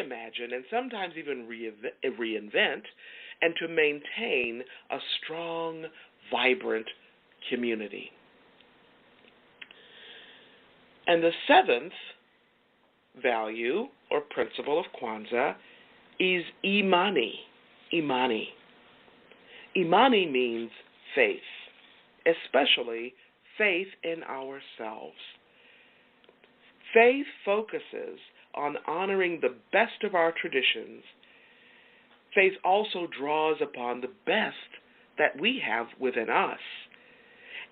reimagine and sometimes even reinvent and to maintain a strong, vibrant community. And the seventh value or principle of Kwanzaa is imani. Imani. Imani means faith, especially faith in ourselves. Faith focuses on honoring the best of our traditions. Faith also draws upon the best that we have within us,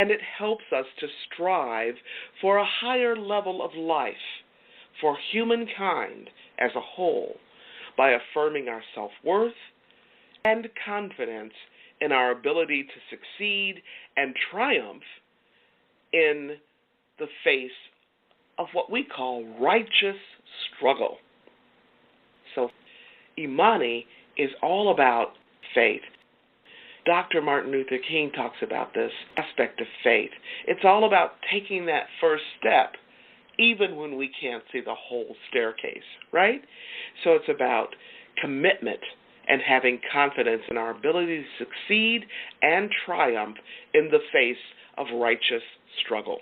and it helps us to strive for a higher level of life for humankind as a whole by affirming our self-worth and confidence in our ability to succeed and triumph in the face of what we call righteous struggle. So Imani is all about faith. Dr. Martin Luther King talks about this aspect of faith. It's all about taking that first step, even when we can't see the whole staircase, right? So it's about commitment and having confidence in our ability to succeed and triumph in the face of righteous struggle.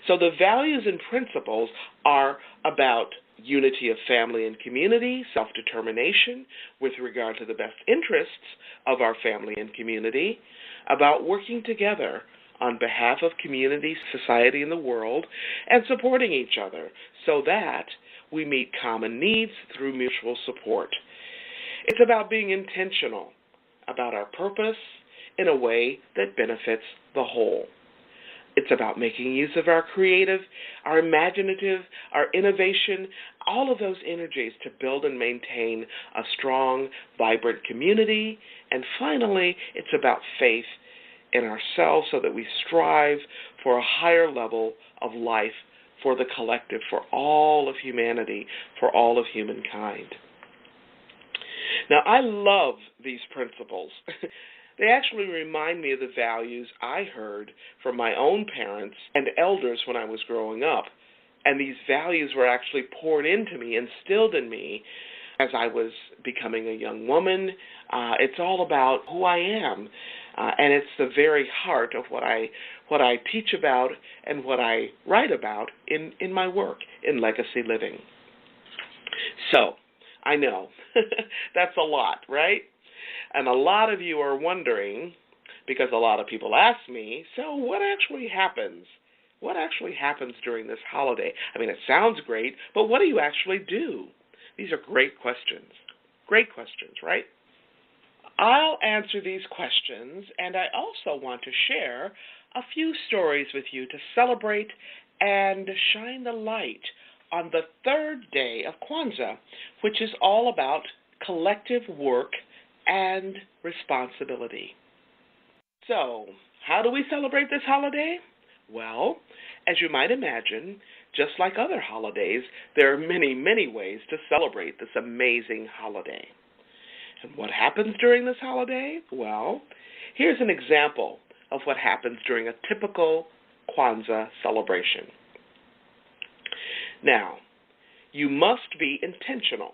So the values and principles are about unity of family and community, self-determination with regard to the best interests of our family and community, about working together on behalf of community, society, and the world, and supporting each other so that we meet common needs through mutual support. It's about being intentional about our purpose in a way that benefits the whole. It's about making use of our creative, our imaginative, our innovation, all of those energies to build and maintain a strong, vibrant community. And finally, it's about faith in ourselves so that we strive for a higher level of life for the collective, for all of humanity, for all of humankind. Now, I love these principles. They actually remind me of the values I heard from my own parents and elders when I was growing up. And these values were actually poured into me, instilled in me as I was becoming a young woman. It's all about who I am. And it's the very heart of what I teach about and what I write about in my work in legacy living. So, I know, that's a lot, right? And a lot of you are wondering, because a lot of people ask me, so what actually happens? What actually happens during this holiday? I mean, it sounds great, but what do you actually do? These are great questions. Great questions, right? I'll answer these questions, and I also want to share a few stories with you to celebrate and shine the light on the third day of Kwanzaa, which is all about collective work and responsibility. So, how do we celebrate this holiday? Well, as you might imagine, just like other holidays, there are many, many ways to celebrate this amazing holiday. And what happens during this holiday? Well, here's an example of what happens during a typical Kwanzaa celebration. Now, you must be intentional.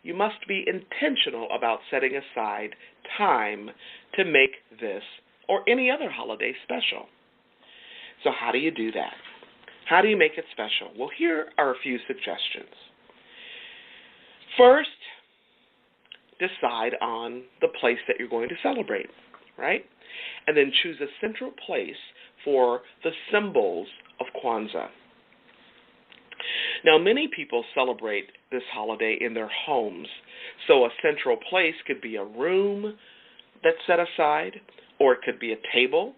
You must be intentional about setting aside time to make this or any other holiday special. So how do you do that? How do you make it special? Well, here are a few suggestions. First, decide on the place that you're going to celebrate, right? And then choose a central place for the symbols of Kwanzaa. Now, many people celebrate this holiday in their homes, so a central place could be a room that's set aside, or it could be a table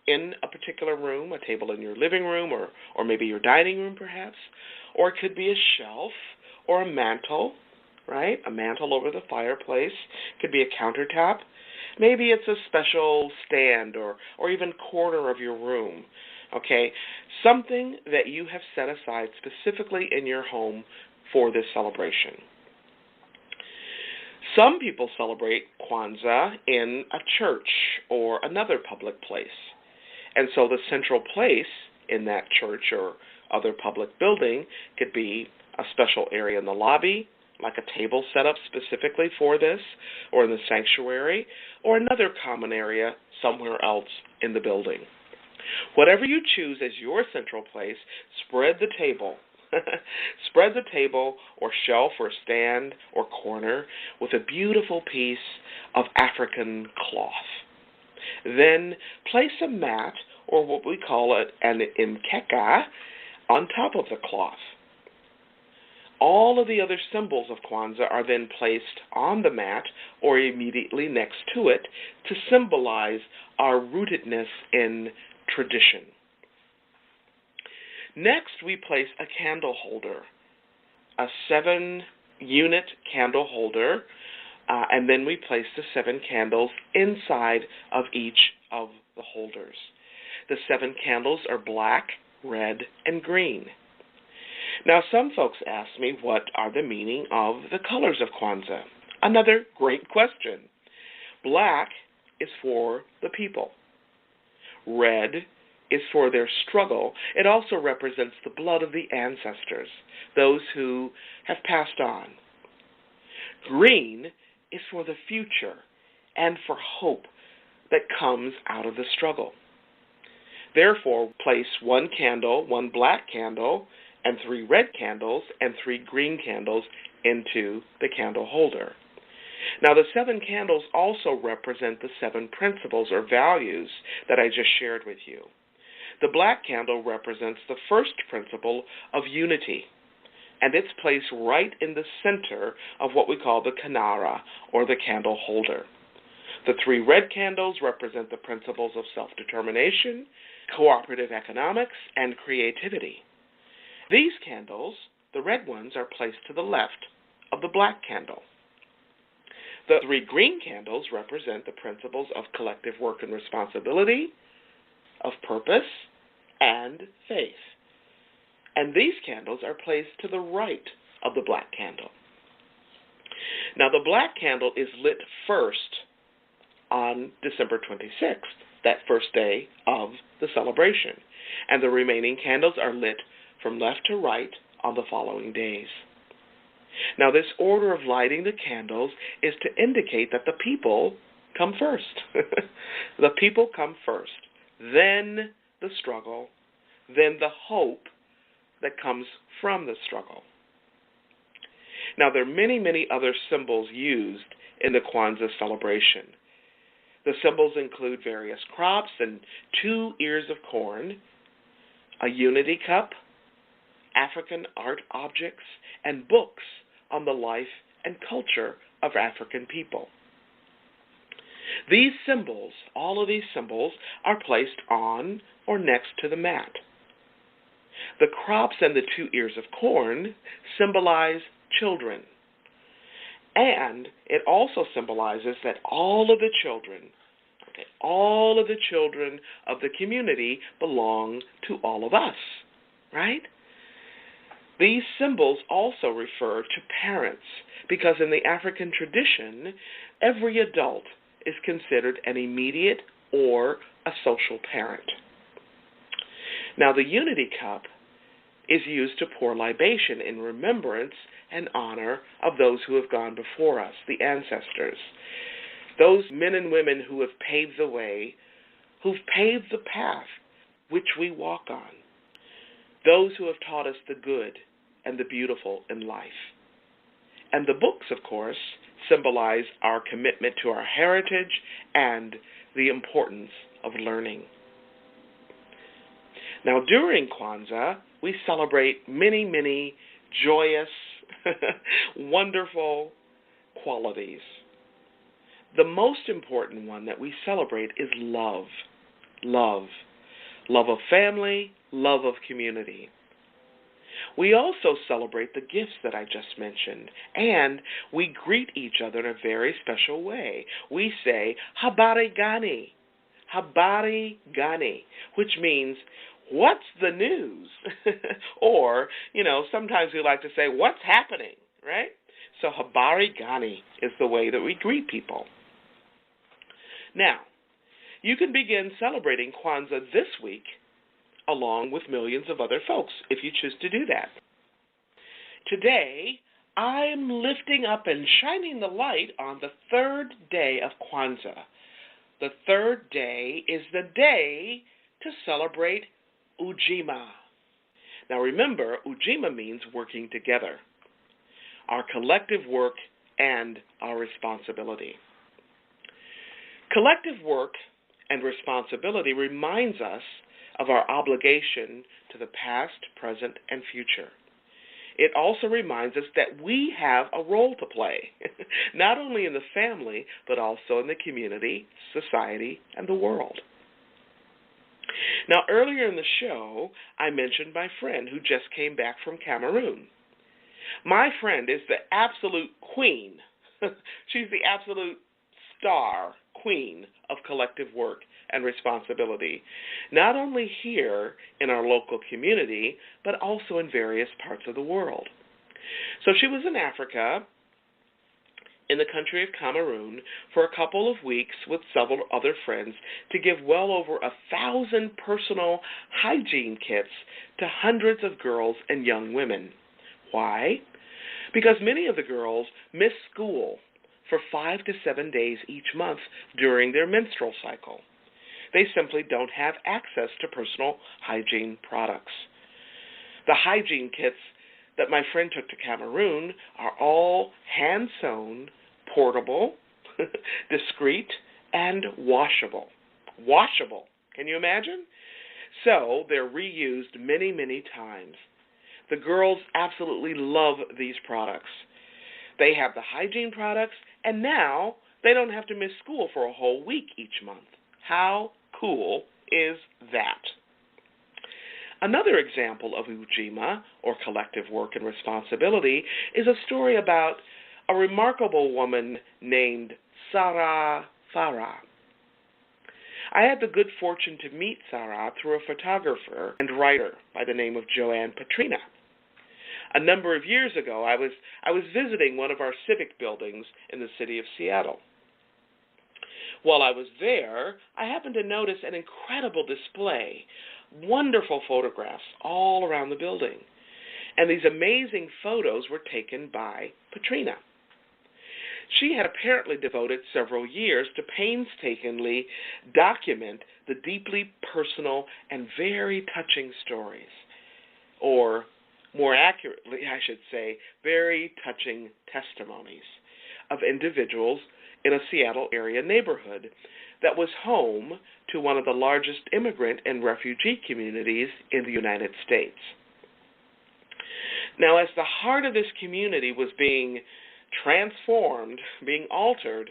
in a particular room, a table in your living room, or maybe your dining room perhaps, or it could be a shelf or a mantle, right? A mantle over the fireplace. It could be a countertop. Maybe it's a special stand or even corner of your room. Okay, something that you have set aside specifically in your home for this celebration. Some people celebrate Kwanzaa in a church or another public place. And so the central place in that church or other public building could be a special area in the lobby, like a table set up specifically for this, or in the sanctuary, or another common area somewhere else in the building. Whatever you choose as your central place, spread the table. Spread the table or shelf or stand or corner with a beautiful piece of African cloth. Then place a mat, or what we call it an mkeka, on top of the cloth. All of the other symbols of Kwanzaa are then placed on the mat or immediately next to it to symbolize our rootedness in tradition. Next, we place a candle holder, a 7-unit candle holder, and then we place the 7 candles inside of each of the holders. The 7 candles are black, red, and green. Now, some folks ask me, what are the meaning of the colors of Kwanzaa? Another great question. Black is for the people. Red is for their struggle. It also represents the blood of the ancestors, those who have passed on. Green is for the future and for hope that comes out of the struggle. Therefore, place 1 candle, 1 black candle, and 3 red candles, and 3 green candles into the candle holder. Now, the 7 candles also represent the 7 principles or values that I just shared with you. The black candle represents the first principle of unity, and it's placed right in the center of what we call the kanara, or the candle holder. The 3 red candles represent the principles of self-determination, cooperative economics, and creativity. These candles, the red ones, are placed to the left of the black candle. The 3 green candles represent the principles of collective work and responsibility, of purpose, and faith. And these candles are placed to the right of the black candle. Now, the black candle is lit first on December 26th, that first day of the celebration, and the remaining candles are lit from left to right on the following days. Now, this order of lighting the candles is to indicate that the people come first. The people come first, then the struggle, then the hope that comes from the struggle. Now, there are many, many other symbols used in the Kwanzaa celebration. The symbols include various crops and 2 ears of corn, a unity cup, African art objects, and books on the life and culture of African people. These symbols, all of these symbols, are placed on or next to the mat. The crops and the 2 ears of corn symbolize children. And it also symbolizes that all of the children of the community belong to all of us, right? These symbols also refer to parents, because in the African tradition, every adult is considered an immediate or a social parent. Now, the unity cup is used to pour libation in remembrance and honor of those who have gone before us, the ancestors, those men and women who have paved the way, who've paved the path which we walk on, those who have taught us the good and the beautiful in life. And the books, of course, symbolize our commitment to our heritage and the importance of learning. Now, during Kwanzaa, we celebrate many, many joyous, wonderful qualities. The most important one that we celebrate is love. Love. Love of family, love of community. We also celebrate the gifts that I just mentioned, and we greet each other in a very special way. We say, Habari Gani, Habari Gani, which means, what's the news? Or, sometimes we like to say, what's happening, right? So Habari Gani is the way that we greet people. Now, you can begin celebrating Kwanzaa this week along with millions of other folks if you choose to do that. Today, I'm lifting up and shining the light on the third day of Kwanzaa. The third day is the day to celebrate Ujima. Now remember, Ujima means working together, our collective work and our responsibility. Collective work and responsibility reminds us of our obligation to the past, present, and future. It also reminds us that we have a role to play, not only in the family, but also in the community, society, and the world. Now, earlier in the show, I mentioned my friend who just came back from Cameroon. My friend is the absolute queen. She's the absolute star queen of collective work and responsibility, not only here in our local community, but also in various parts of the world. So she was in Africa, in the country of Cameroon, for a couple of weeks with several other friends to give well over 1,000 personal hygiene kits to hundreds of girls and young women. Why? Because many of the girls miss school for 5 to 7 days each month during their menstrual cycle. They simply don't have access to personal hygiene products. The hygiene kits that my friend took to Cameroon are all hand-sewn, portable, discreet, and washable. Washable, can you imagine? So they're reused many, many times. The girls absolutely love these products. They have the hygiene products, and now they don't have to miss school for a whole week each month. How cool is that? Another example of Ujima, or collective work and responsibility, is a story about a remarkable woman named Sarah Farah. I had the good fortune to meet Sarah through a photographer and writer by the name of Joanne Petrina. A number of years ago, I was visiting one of our civic buildings in the city of Seattle. While I was there, I happened to notice an incredible display, wonderful photographs all around the building. And these amazing photos were taken by Petrina. She had apparently devoted several years to painstakingly document the deeply personal and very touching stories, or more accurately, I should say, very touching testimonies of individuals in a Seattle area neighborhood that was home to one of the largest immigrant and refugee communities in the United States. Now, as the heart of this community was being transformed, being altered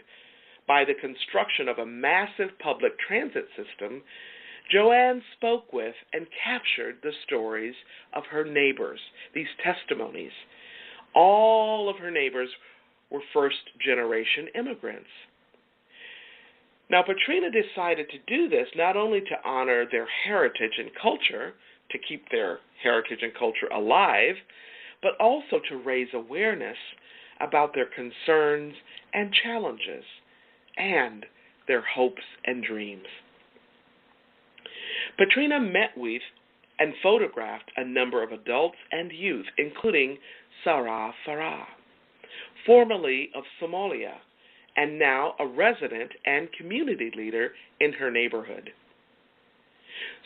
by the construction of a massive public transit system, Joanne spoke with and captured the stories of her neighbors, these testimonies. All of her neighbors were first-generation immigrants. Now, Petrina decided to do this not only to honor their heritage and culture, to keep their heritage and culture alive, but also to raise awareness about their concerns and challenges and their hopes and dreams. Petrina met with and photographed a number of adults and youth, including Sarah Farah, formerly of Somalia, and now a resident and community leader in her neighborhood.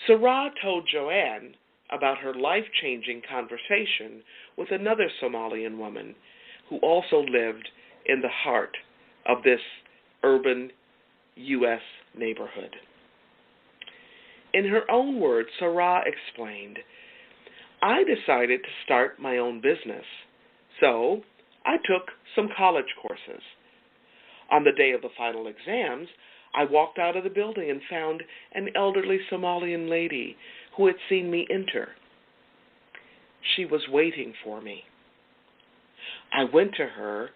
Sarah told Joanne about her life-changing conversation with another Somalian woman who also lived in the heart of this urban U.S. neighborhood. In her own words, Sarah explained, "I decided to start my own business, so I took some college courses. On the day of the final exams, I walked out of the building and found an elderly Somalian lady who had seen me enter. She was waiting for me. I went to her,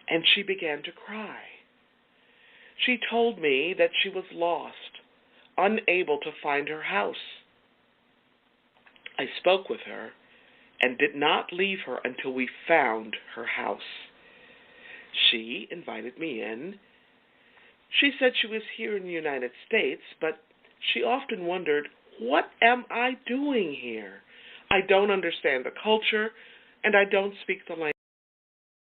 and she began to cry. She told me that she was lost, unable to find her house. I spoke with her and did not leave her until we found her house. She invited me in. She said she was here in the United States, but she often wondered, what am I doing here? I don't understand the culture, and I don't speak the language.